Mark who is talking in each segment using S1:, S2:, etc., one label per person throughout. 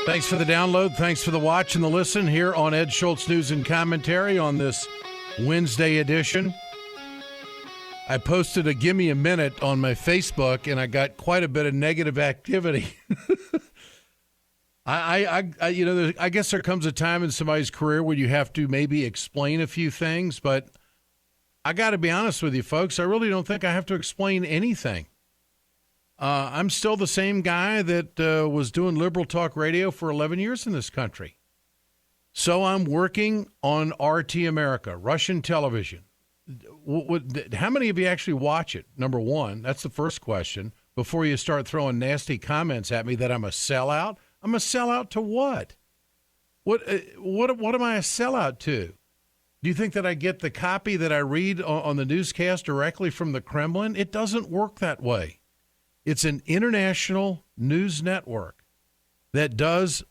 S1: Thanks for the download. Thanks for the watch and the listen here on Ed Schultz News and Commentary on this Wednesday edition. I posted a gimme a minute on my Facebook, and I got quite a bit of negative activity. I guess there comes a time in somebody's career where you have to maybe explain a few things, but I got to be honest with you, folks. I really don't think I have to explain anything. I'm still the same guy that was doing liberal talk radio for 11 years in this country. So I'm working on RT America, Russian television. How many of you actually watch it? Number one, that's the first question. Before you start throwing nasty comments at me that I'm a sellout. I'm a sellout to what? What am I a sellout to? Do you think that I get the copy that I read on the newscast directly from the Kremlin? It doesn't work that way. It's an international news network that does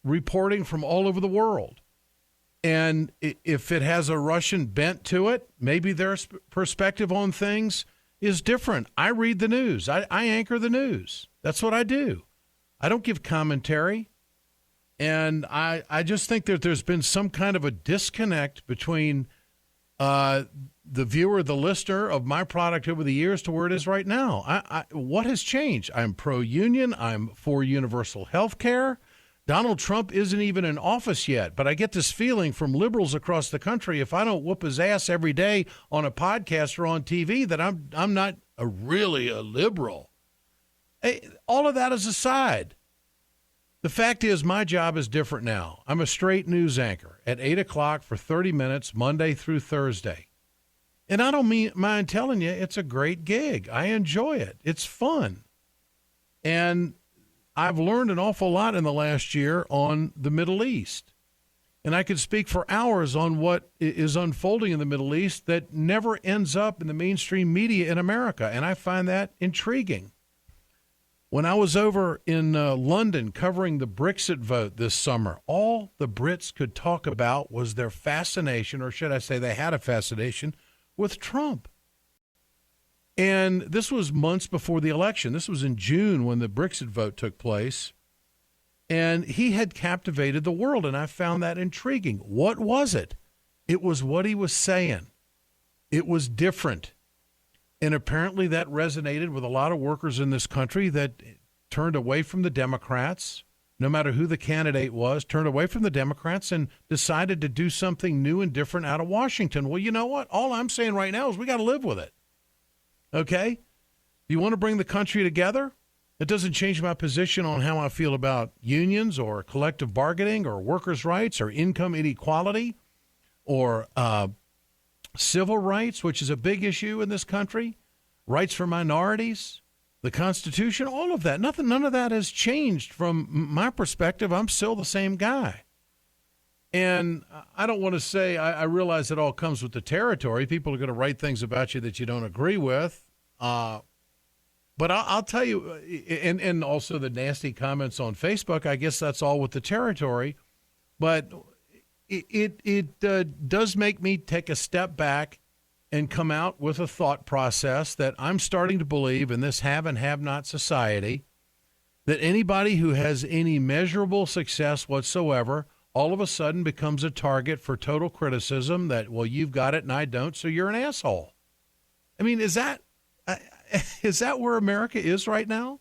S1: reporting from all over the world. And if it has a Russian bent to it, maybe their perspective on things is different. I read the news. I anchor the news. That's what I do. I don't give commentary. And I just think that there's been some kind of a disconnect between the viewer, the listener of my product over the years to where it is right now. What has changed? I'm pro-union. I'm for universal health care. Donald Trump isn't even in office yet, but I get this feeling from liberals across the country, if I don't whoop his ass every day on a podcast or on TV, that I'm not really a liberal. Hey, all of that is aside. The fact is, my job is different now. I'm a straight news anchor at 8 o'clock for 30 minutes, Monday through Thursday. And I don't mind telling you, it's a great gig. I enjoy it. It's fun. And I've learned an awful lot in the last year on the Middle East. And I could speak for hours on what is unfolding in the Middle East that never ends up in the mainstream media in America. And I find that intriguing. When I was over in London covering the Brexit vote this summer, all the Brits could talk about was their fascination, or should I say they had a fascination, with Trump. And this was months before the election. This was in June when the Brexit vote took place. And he had captivated the world, and I found that intriguing. What was it? It was what he was saying. It was different. And apparently that resonated with a lot of workers in this country that turned away from the Democrats, no matter who the candidate was, turned away from the Democrats and decided to do something new and different out of Washington. Well, you know what? All I'm saying right now is we got to live with it. Okay? Do you want to bring the country together? It doesn't change my position on how I feel about unions or collective bargaining or workers' rights or income inequality or civil rights, which is a big issue in this country, rights for minorities, the Constitution, all of that. None of that has changed from my perspective. I'm still the same guy. And I don't want to say, I realize it all comes with the territory. People are going to write things about you that you don't agree with. But I'll tell you, and also the nasty comments on Facebook, I guess that's all with the territory. But it does make me take a step back and come out with a thought process that I'm starting to believe in this have and have not society, that anybody who has any measurable success whatsoever all of a sudden becomes a target for total criticism that, well, you've got it and I don't, so you're an asshole. I mean, is that where America is right now?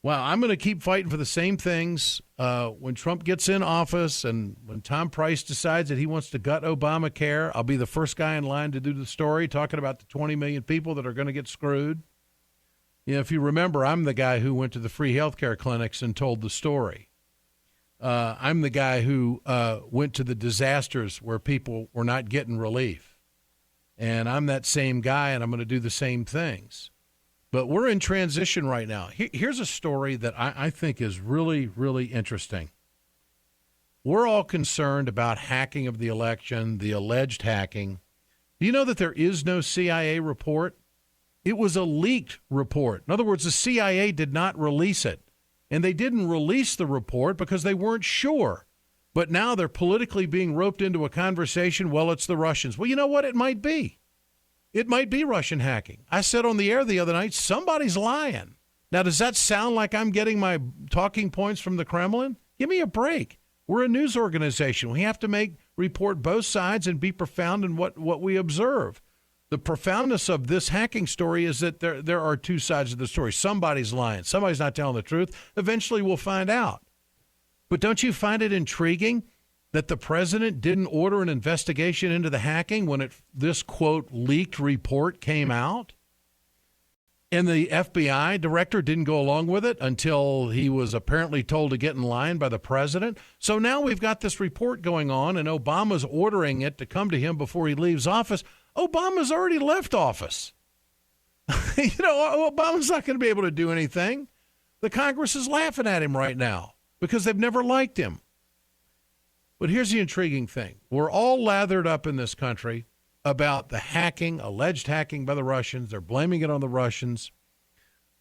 S1: Well, I'm going to keep fighting for the same things when Trump gets in office and when Tom Price decides that he wants to gut Obamacare. I'll be the first guy in line to do the story talking about the 20 million people that are going to get screwed. You know, if you remember, I'm the guy who went to the free health care clinics and told the story. I'm the guy who went to the disasters where people were not getting relief. And I'm that same guy, and I'm going to do the same things. But we're in transition right now. Here's a story that I think is really, really interesting. We're all concerned about hacking of the election, the alleged hacking. Do you know that there is no CIA report? It was a leaked report. In other words, the CIA did not release it. And they didn't release the report because they weren't sure. But now they're politically being roped into a conversation, well, it's the Russians. Well, you know what? It might be. It might be Russian hacking. I said on the air the other night, somebody's lying. Now, does that sound like I'm getting my talking points from the Kremlin? Give me a break. We're a news organization. We have to report both sides and be profound in what we observe. The profoundness of this hacking story is that there are two sides of the story. Somebody's lying. Somebody's not telling the truth. Eventually, we'll find out. But don't you find it intriguing that the president didn't order an investigation into the hacking when this, quote, leaked report came out? And the FBI director didn't go along with it until he was apparently told to get in line by the president. So now we've got this report going on, and Obama's ordering it to come to him before he leaves office. Obama's already left office. Obama's not going to be able to do anything. The Congress is laughing at him right now because they've never liked him. But here's the intriguing thing. We're all lathered up in this country about the hacking, alleged hacking by the Russians. They're blaming it on the Russians.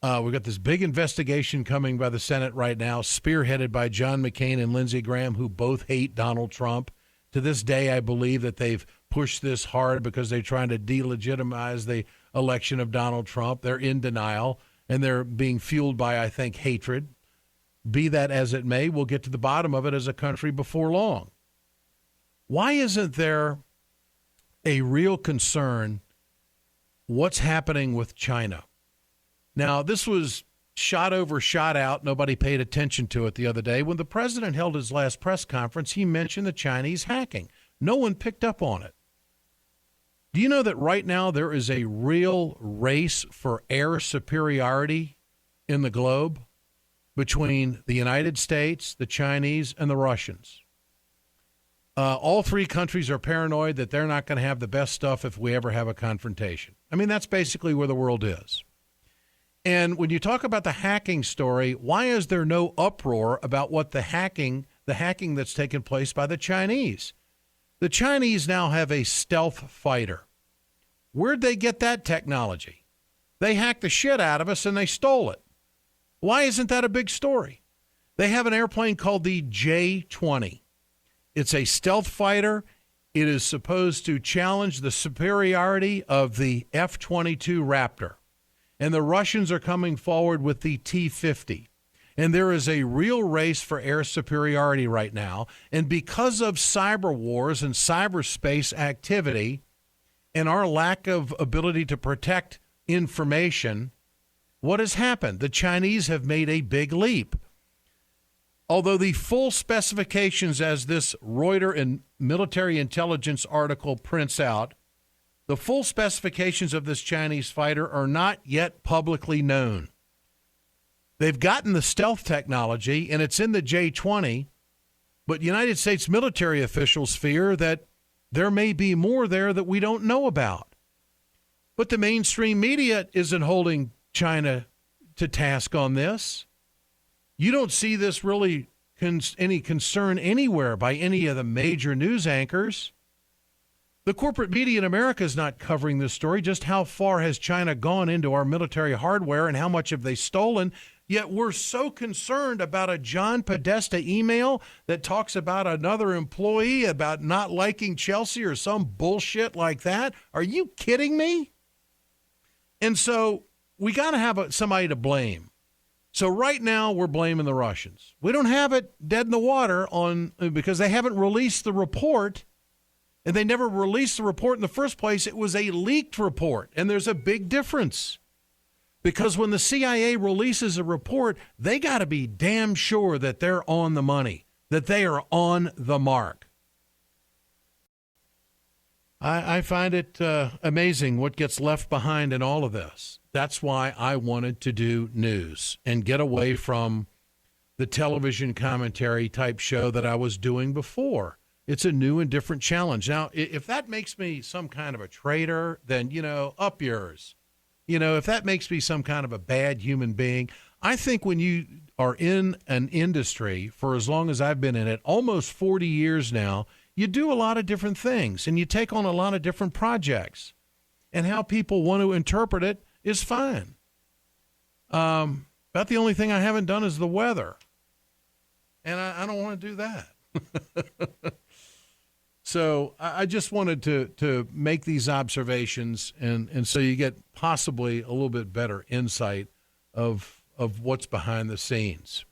S1: We've got this big investigation coming by the Senate right now, spearheaded by John McCain and Lindsey Graham, who both hate Donald Trump. To this day, I believe that they've pushed this hard because they're trying to delegitimize the election of Donald Trump. They're in denial, and they're being fueled by, I think, hatred. Be that as it may, we'll get to the bottom of it as a country before long. Why isn't there a real concern what's happening with China? Now, this was shot over, shot out. Nobody paid attention to it the other day. When the president held his last press conference, he mentioned the Chinese hacking. No one picked up on it. Do you know that right now there is a real race for air superiority in the globe between the United States, the Chinese, and the Russians? All three countries are paranoid that they're not going to have the best stuff if we ever have a confrontation. I mean, that's basically where the world is. And when you talk about the hacking story, why is there no uproar about what the hacking that's taken place by the Chinese? The Chinese now have a stealth fighter. Where'd they get that technology? They hacked the shit out of us and they stole it. Why isn't that a big story? They have an airplane called the J-20. It's a stealth fighter. It is supposed to challenge the superiority of the F-22 Raptor. And the Russians are coming forward with the T-50. And there is a real race for air superiority right now. And because of cyber wars and cyberspace activity and our lack of ability to protect information, what has happened? The Chinese have made a big leap. Although the full specifications, as this Reuters and military intelligence article prints out, the full specifications of this Chinese fighter are not yet publicly known. They've gotten the stealth technology, and it's in the J-20, but United States military officials fear that there may be more there that we don't know about. But the mainstream media isn't holding China to task on this. You don't see this really any concern anywhere by any of the major news anchors. The corporate media in America is not covering this story. Just how far has China gone into our military hardware and how much have they stolen? Yet we're so concerned about a John Podesta email that talks about another employee about not liking Chelsea or some bullshit like that. Are you kidding me? And so we got to have somebody to blame. So right now we're blaming the Russians. We don't have it dead in the water because they haven't released the report, and they never released the report in the first place. It was a leaked report, and there's a big difference. Because when the CIA releases a report, they got to be damn sure that they're on the money, that they are on the mark. I find it amazing what gets left behind in all of this. That's why I wanted to do news and get away from the television commentary type show that I was doing before. It's a new and different challenge. Now, if that makes me some kind of a traitor, then, up yours. If that makes me some kind of a bad human being, I think when you are in an industry for as long as I've been in it, almost 40 years now, you do a lot of different things and you take on a lot of different projects. And how people want to interpret it is fine. About the only thing I haven't done is the weather. And I don't want to do that. So I just wanted to make these observations and so you get possibly a little bit better insight of of what's behind the scenes.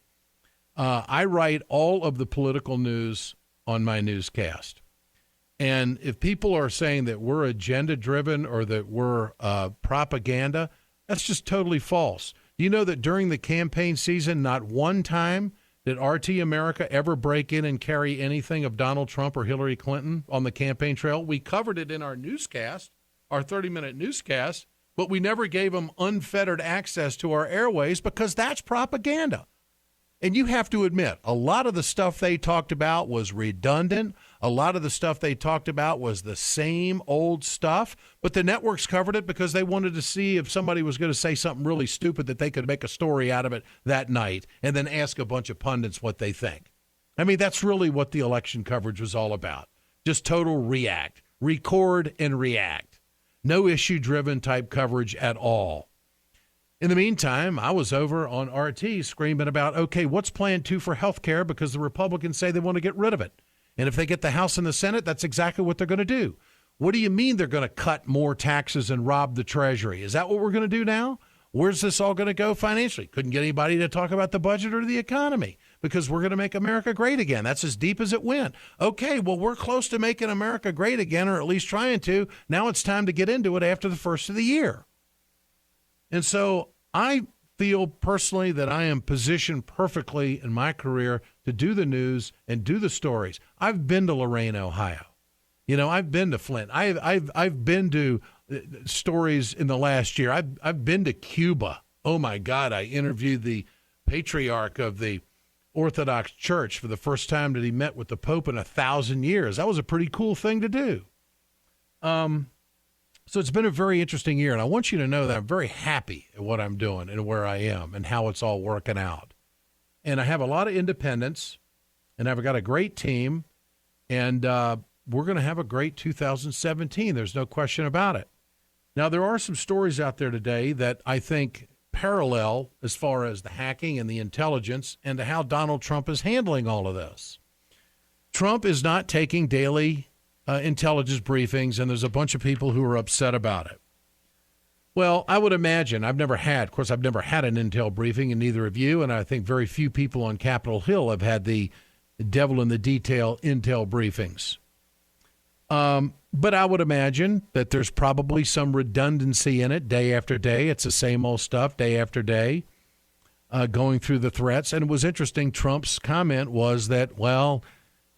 S1: I write all of the political news on my newscast. And if people are saying that we're agenda-driven or that we're propaganda, that's just totally false. You know that during the campaign season, not one time did RT America ever break in and carry anything of Donald Trump or Hillary Clinton on the campaign trail. We covered it in our newscast, our 30-minute newscast, but we never gave them unfettered access to our airways because that's propaganda. And you have to admit, a lot of the stuff they talked about was redundant. A lot of the stuff they talked about was the same old stuff, but the networks covered it because they wanted to see if somebody was going to say something really stupid that they could make a story out of it that night and then ask a bunch of pundits what they think. I mean, that's really what the election coverage was all about. Just total record and react. No issue-driven type coverage at all. In the meantime, I was over on RT screaming about, okay, what's Plan 2 for health care because the Republicans say they want to get rid of it. And if they get the House and the Senate, that's exactly what they're going to do. What do you mean they're going to cut more taxes and rob the Treasury? Is that what we're going to do now? Where's this all going to go financially? Couldn't get anybody to talk about the budget or the economy because we're going to make America great again. That's as deep as it went. Okay, well, we're close to making America great again, or at least trying to. Now it's time to get into it after the first of the year. And so I feel personally that I am positioned perfectly in my career to do the news and do the stories. I've been to Lorain, Ohio. You know, I've been to Flint. I've been to stories in the last year. I've been to Cuba. Oh my God! I interviewed the patriarch of the Orthodox Church for the first time that he met with the Pope in 1,000 years. That was a pretty cool thing to do. So it's been a very interesting year, and I want you to know that I'm very happy at what I'm doing and where I am and how it's all working out. And I have a lot of independence, and I've got a great team, and we're going to have a great 2017. There's no question about it. Now, there are some stories out there today that I think parallel as far as the hacking and the intelligence and to how Donald Trump is handling all of this. Trump is not taking daily intelligence briefings, and there's a bunch of people who are upset about it. Well, I would imagine, I've never had an intel briefing, and neither have you, and I think very few people on Capitol Hill have had the devil in the detail intel briefings. But I would imagine that there's probably some redundancy in it day after day. It's the same old stuff day after day, going through the threats. And it was interesting, Trump's comment was that, well,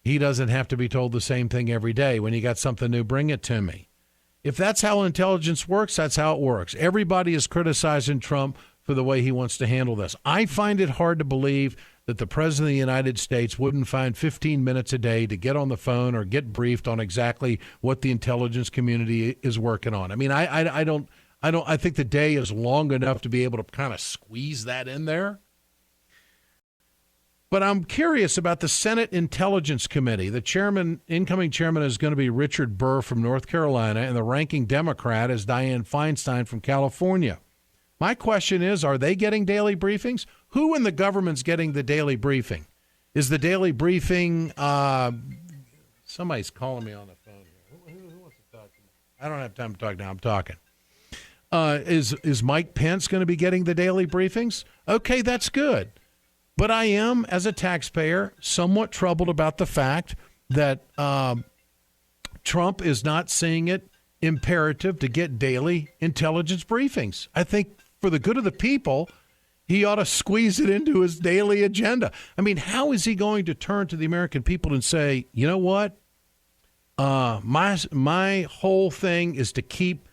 S1: he doesn't have to be told the same thing every day. When you got something new, bring it to me. If that's how intelligence works, that's how it works. Everybody is criticizing Trump for the way he wants to handle this. I find it hard to believe that the President of the United States wouldn't find 15 minutes a day to get on the phone or get briefed on exactly what the intelligence community is working on. I mean, I think the day is long enough to be able to kind of squeeze that in there. But I'm curious about the Senate Intelligence Committee. The incoming chairman is going to be Richard Burr from North Carolina, and the ranking Democrat is Dianne Feinstein from California. My question is, are they getting daily briefings? Who in the government's getting the daily briefing? Is the daily briefing, somebody's calling me on the phone here. Who wants to talk to me? I don't have time to talk now. I'm talking. Is Mike Pence going to be getting the daily briefings? Okay, that's good. But I am, as a taxpayer, somewhat troubled about the fact that Trump is not seeing it imperative to get daily intelligence briefings. I think for the good of the people, he ought to squeeze it into his daily agenda. I mean, how is he going to turn to the American people and say, you know what? My whole thing is to keep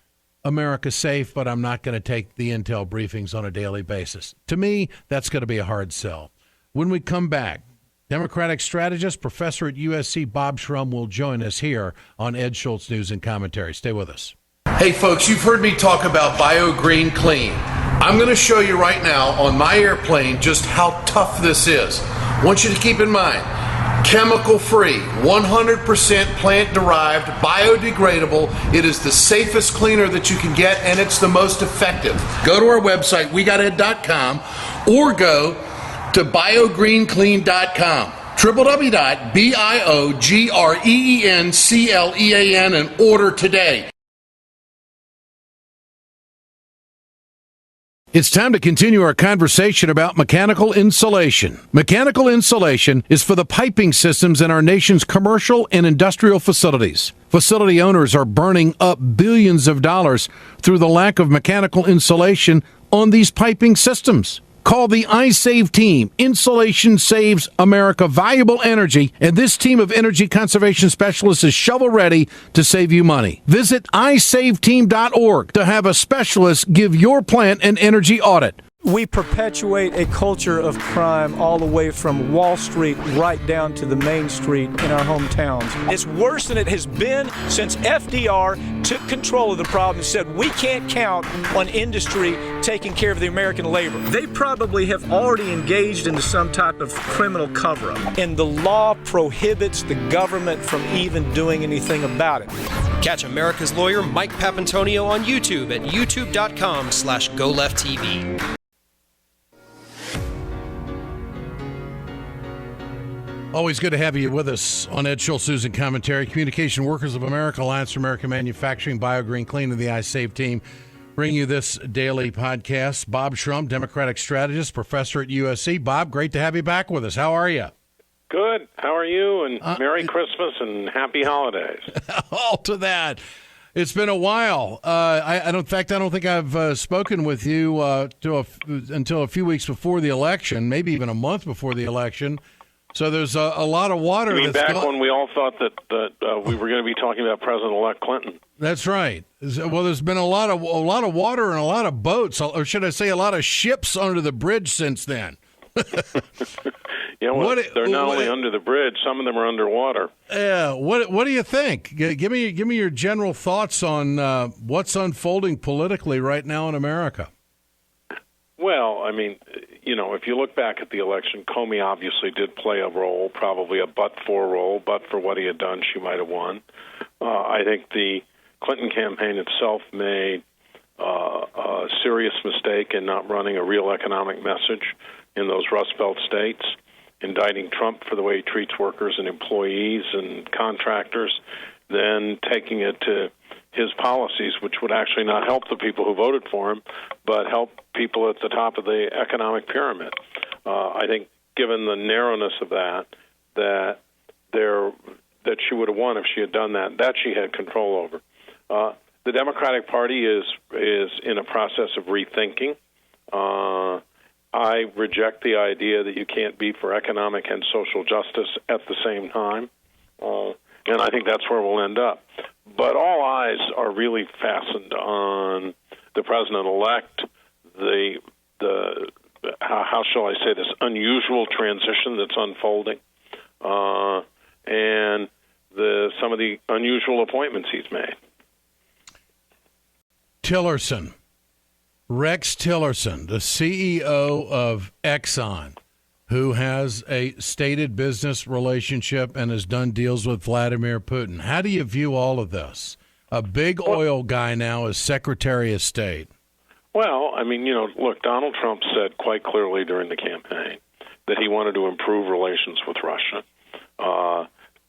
S1: America safe, but I'm not going to take the intel briefings on a daily basis. To me, that's going to be a hard sell. When we come back, Democratic strategist, professor at USC, Bob Shrum, will join us here on Ed Schultz News and Commentary. Stay with us. Hey, folks, you've heard me talk about BioGreen Clean. I'm going to show you right now on my airplane just how tough this is. I want you to keep in mind, chemical-free, 100% plant-derived, biodegradable. It is the safest cleaner that you can get, and it's the most effective. Go to our website, wegoted.com, or go to biogreenclean.com, www.biogreenclean, and order today. It's time to continue our conversation about mechanical insulation. Mechanical insulation is for the piping systems in our nation's commercial and industrial facilities. Facility owners are burning up billions of dollars through the lack of mechanical insulation on these piping systems. Call the iSave team. Insulation saves America valuable energy, and this team of energy conservation specialists is shovel-ready to save you money. Visit iSaveTeam.org to have a specialist give your plant an energy audit.
S2: We perpetuate a culture of crime all the way from Wall Street right down to the main street in our hometowns.
S3: It's worse than it has been since FDR took control of the problem and said we can't count on industry taking care of the American labor.
S2: They probably have already engaged into some type of criminal cover-up.
S3: And the law prohibits the government from even doing anything about it.
S4: Catch America's lawyer Mike Papantonio on YouTube at youtube.com/GoLeftTV.
S1: Always good to have you with us on Ed Schultz News and Commentary. Communication Workers of America, Alliance for American Manufacturing, BioGreen Clean, and the iSave team bring you this daily podcast. Bob Shrum, Democratic Strategist, professor at USC. Bob, great to have you back with us. How are you?
S5: Good. How are you? And Merry Christmas and Happy Holidays.
S1: All to that. It's been a while. I don't think I've spoken with you until a few weeks before the election, maybe even a month before the election. So there's a lot of water.
S5: You mean back when we all thought that we were going to be talking about President-elect Clinton?
S1: That's right. Well, there's been a lot of water and a lot of boats, or should I say, a lot of ships under the bridge since then.
S5: Yeah, well, they're not only under the bridge; some of them are underwater.
S1: Yeah. What do you think? Give me your general thoughts on what's unfolding politically right now in America.
S5: Well, I mean, if you look back at the election, Comey obviously did play a role, probably a but-for role. But for what he had done, she might have won. I think the Clinton campaign itself made a serious mistake in not running a real economic message in those Rust Belt states, indicting Trump for the way he treats workers and employees and contractors, then taking it to his policies, which would actually not help the people who voted for him, but help people at the top of the economic pyramid. I think, given the narrowness of that she would have won if she had done that she had control over. The Democratic Party is in a process of rethinking. I reject the idea that you can't be for economic and social justice at the same time, and I think that's where we'll end up. But all eyes are really fastened on the president-elect, how shall I say this, unusual transition that's unfolding, and some of the unusual appointments he's made.
S1: Rex Tillerson, the CEO of Exxon, who has a stated business relationship and has done deals with Vladimir Putin. How do you view all of this? A big oil guy now is Secretary of State. Well, I mean,
S5: look, Donald Trump said quite clearly during the campaign that he wanted to improve relations with Russia.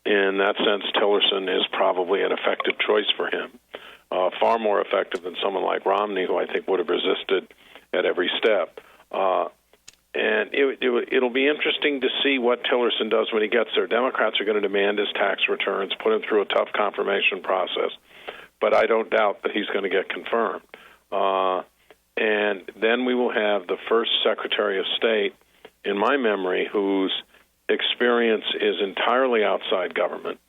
S5: In that sense, Tillerson is probably an effective choice for him, far more effective than someone like Romney, who I think would have resisted at every step. And it'll be interesting to see what Tillerson does when he gets there. Democrats are going to demand his tax returns, put him through a tough confirmation process, but I don't doubt that he's going to get confirmed. And then we will have the first Secretary of State, in my memory, whose experience is entirely outside government,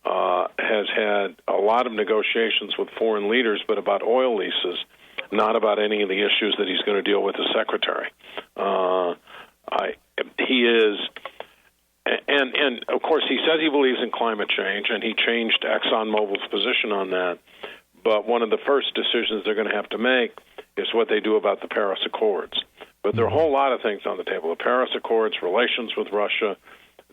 S5: has had a lot of negotiations with foreign leaders, but about oil leases, not about any of the issues that he's going to deal with as secretary. He is, and of course, he says he believes in climate change, and he changed ExxonMobil's position on that. But one of the first decisions they're going to have to make is what they do about the Paris Accords. But there are a whole lot of things on the table: the Paris Accords, relations with Russia,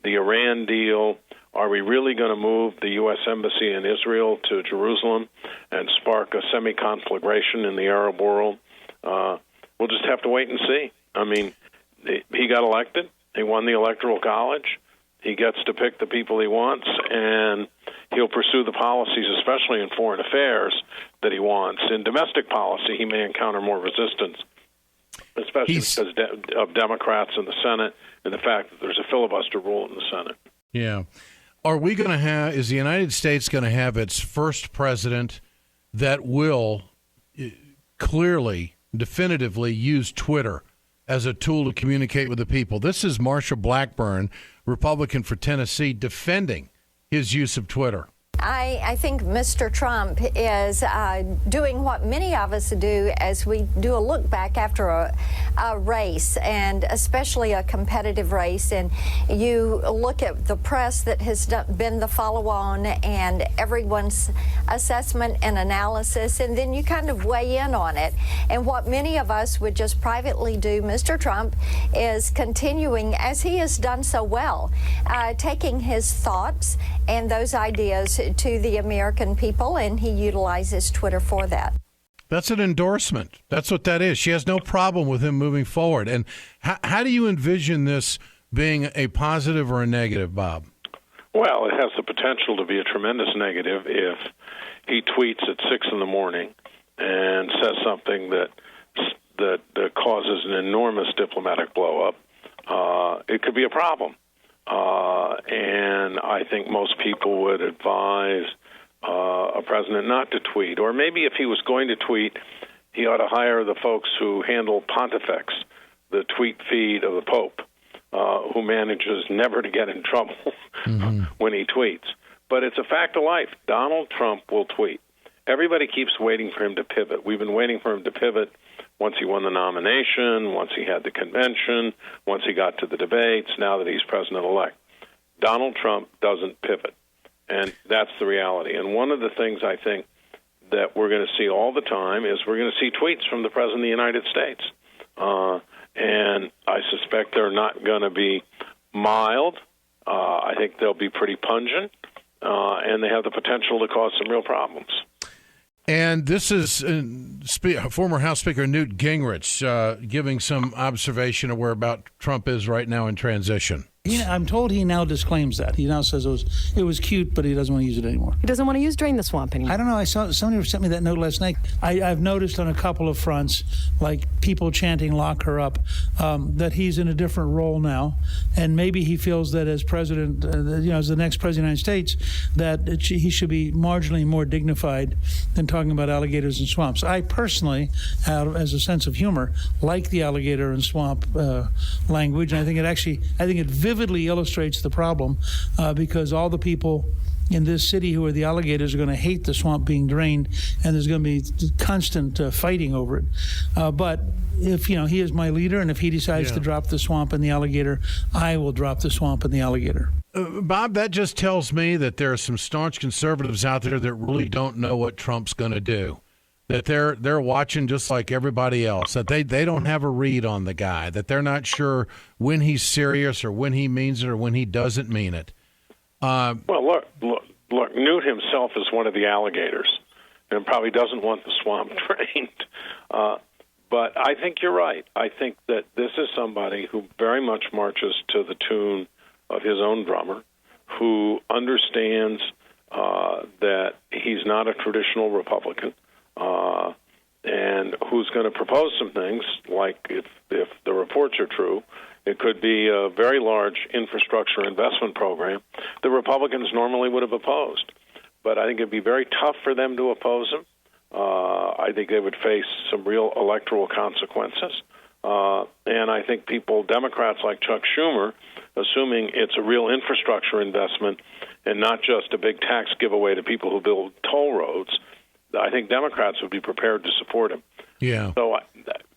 S5: the Iran deal. Are we really going to move the U.S. Embassy in Israel to Jerusalem and spark a semi-conflagration in the Arab world? We'll just have to wait and see. I mean, he got elected. He won the Electoral College. He gets to pick the people he wants, and he'll pursue the policies, especially in foreign affairs, that he wants. In domestic policy, he may encounter more resistance. especially because of Democrats in the Senate and the fact that there's a filibuster rule in the Senate.
S1: Yeah. Are we going to have, is the United States going to have its first president that will clearly, definitively use Twitter as a tool to communicate with the people? This is Marsha Blackburn, Republican for Tennessee, defending his use of Twitter.
S6: I think Mr. Trump is doing what many of us do as we do a look back after a race, and especially a competitive race, and you look at the press that has been the follow-on and everyone's assessment and analysis, and then you kind of weigh in on it. And what many of us would just privately do, Mr. Trump is continuing, as he has done so well, taking his thoughts and those ideas to the American people, and he utilizes Twitter for that.
S1: That's an endorsement. That's what that is. She has no problem with him moving forward. And how do you envision this being a positive or a negative, Bob?
S5: Well, it has the potential to be a tremendous negative if he tweets at 6 in the morning and says something that causes an enormous diplomatic blow-up. It could be a problem. And I think most people would advise a president not to tweet. Or maybe if he was going to tweet, he ought to hire the folks who handle Pontifex, the tweet feed of the Pope, who manages never to get in trouble when he tweets. But it's a fact of life. Donald Trump will tweet. Everybody keeps waiting for him to pivot. We've been waiting for him to pivot once he won the nomination, once he had the convention, once he got to the debates, now that he's president-elect. Donald Trump doesn't pivot, and that's the reality. And one of the things I think that we're going to see all the time is we're going to see tweets from the President of the United States. And I suspect they're not going to be mild. I think they'll be pretty pungent, and they have the potential to cause some real problems.
S1: And this is former House Speaker Newt Gingrich giving some observation of where about Trump is right now in transition.
S7: I'm told he now disclaims that. He now says it was cute, but he doesn't want to use it anymore.
S8: He doesn't want to use Drain the Swamp anymore.
S7: I don't know. I saw somebody sent me that note last night. I've noticed on a couple of fronts, like people chanting "lock her up," that he's in a different role now, and maybe he feels that as president, as the next president of the United States, that he should be marginally more dignified than talking about alligators and swamps. I personally, as a sense of humor, like the alligator and swamp language, and I think it vividly illustrates the problem because all the people in this city who are the alligators are going to hate the swamp being drained, and there's going to be constant fighting over it. But if he is my leader, and if he decides to drop the swamp and the alligator, I will drop the swamp and the alligator.
S1: Bob, that just tells me that there are some staunch conservatives out there that really don't know what Trump's going to do. That they're watching just like everybody else, that they don't have a read on the guy, that they're not sure when he's serious or when he means it or when he doesn't mean it.
S5: Well, look, Newt himself is one of the alligators and probably doesn't want the swamp drained. But I think you're right. I think that this is somebody who very much marches to the tune of his own drummer, who understands that he's not a traditional Republican, and who's going to propose some things, like if the reports are true, it could be a very large infrastructure investment program the Republicans normally would have opposed. But I think it'd be very tough for them to oppose him. I think they would face some real electoral consequences. And I think Democrats like Chuck Schumer, assuming it's a real infrastructure investment and not just a big tax giveaway to people who build toll roads, I think Democrats would be prepared to support him.
S1: Yeah.
S5: So,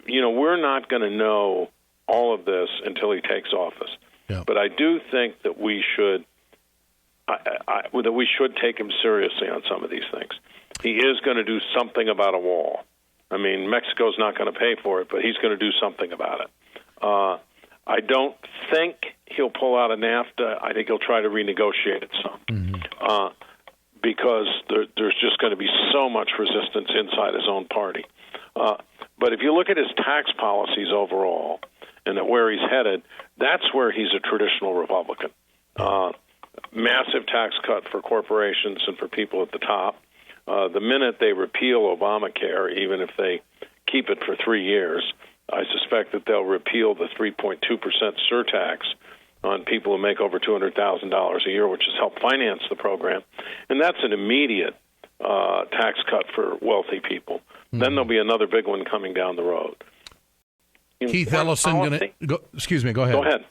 S5: we're not going to know all of this until he takes office.
S1: Yeah.
S5: But I do think that we should take him seriously on some of these things. He is going to do something about a wall. I mean, Mexico's not going to pay for it, but he's going to do something about it. I don't think he'll pull out of NAFTA. I think he'll try to renegotiate it some. Because there's just going to be so much resistance inside his own party. But if you look at his tax policies overall and at where he's headed, that's where he's a traditional Republican. Massive tax cut for corporations and for people at the top. The minute they repeal Obamacare, even if they keep it for 3 years, I suspect that they'll repeal the 3.2% surtax on people who make over $200,000 a year, which has helped finance the program. And that's an immediate tax cut for wealthy people. Mm-hmm. Then there'll be another big one coming down the road.
S1: Keith Ellison, excuse me, go ahead.
S5: Go ahead.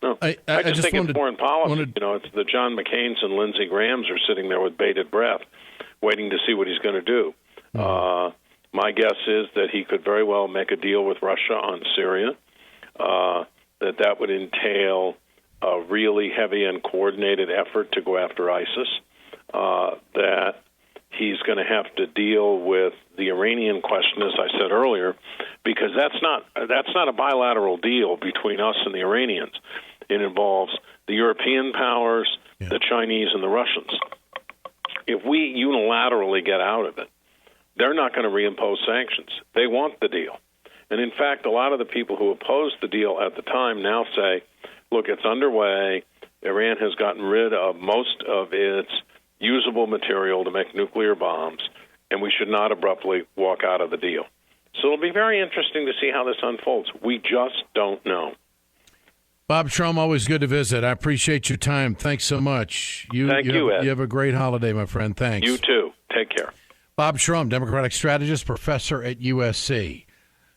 S5: No, I just think
S1: wanted,
S5: in foreign policy, it's the John McCain's and Lindsey Graham's are sitting there with bated breath, waiting to see what he's going to do. Mm-hmm. My guess is that he could very well make a deal with Russia on Syria, that would entail a really heavy and coordinated effort to go after ISIS, that he's going to have to deal with the Iranian question, as I said earlier, because that's not a bilateral deal between us and the Iranians. It involves the European powers, the Chinese, and the Russians. If we unilaterally get out of it, they're not going to reimpose sanctions. They want the deal. And in fact, a lot of the people who opposed the deal at the time now say, look, it's underway. Iran has gotten rid of most of its usable material to make nuclear bombs, and we should not abruptly walk out of the deal. So it'll be very interesting to see how this unfolds. We just don't know.
S1: Bob Shrum, always good to visit. I appreciate your time. Thanks so much.
S5: Thank you, Ed.
S1: You have a great holiday, my friend. Thanks.
S5: You too. Take care.
S1: Bob Shrum, Democratic Strategist, Professor at USC.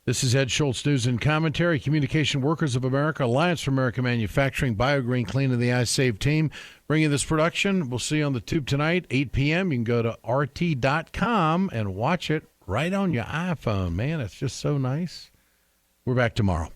S1: This is Ed Schultz, News and Commentary. Communication Workers of America, Alliance for American Manufacturing, BioGreen Clean, and the iSave team bringing this production. We'll see you on the tube tonight, 8 p.m. You can go to RT.com and watch it right on your iPhone. Man, it's just so nice. We're back tomorrow.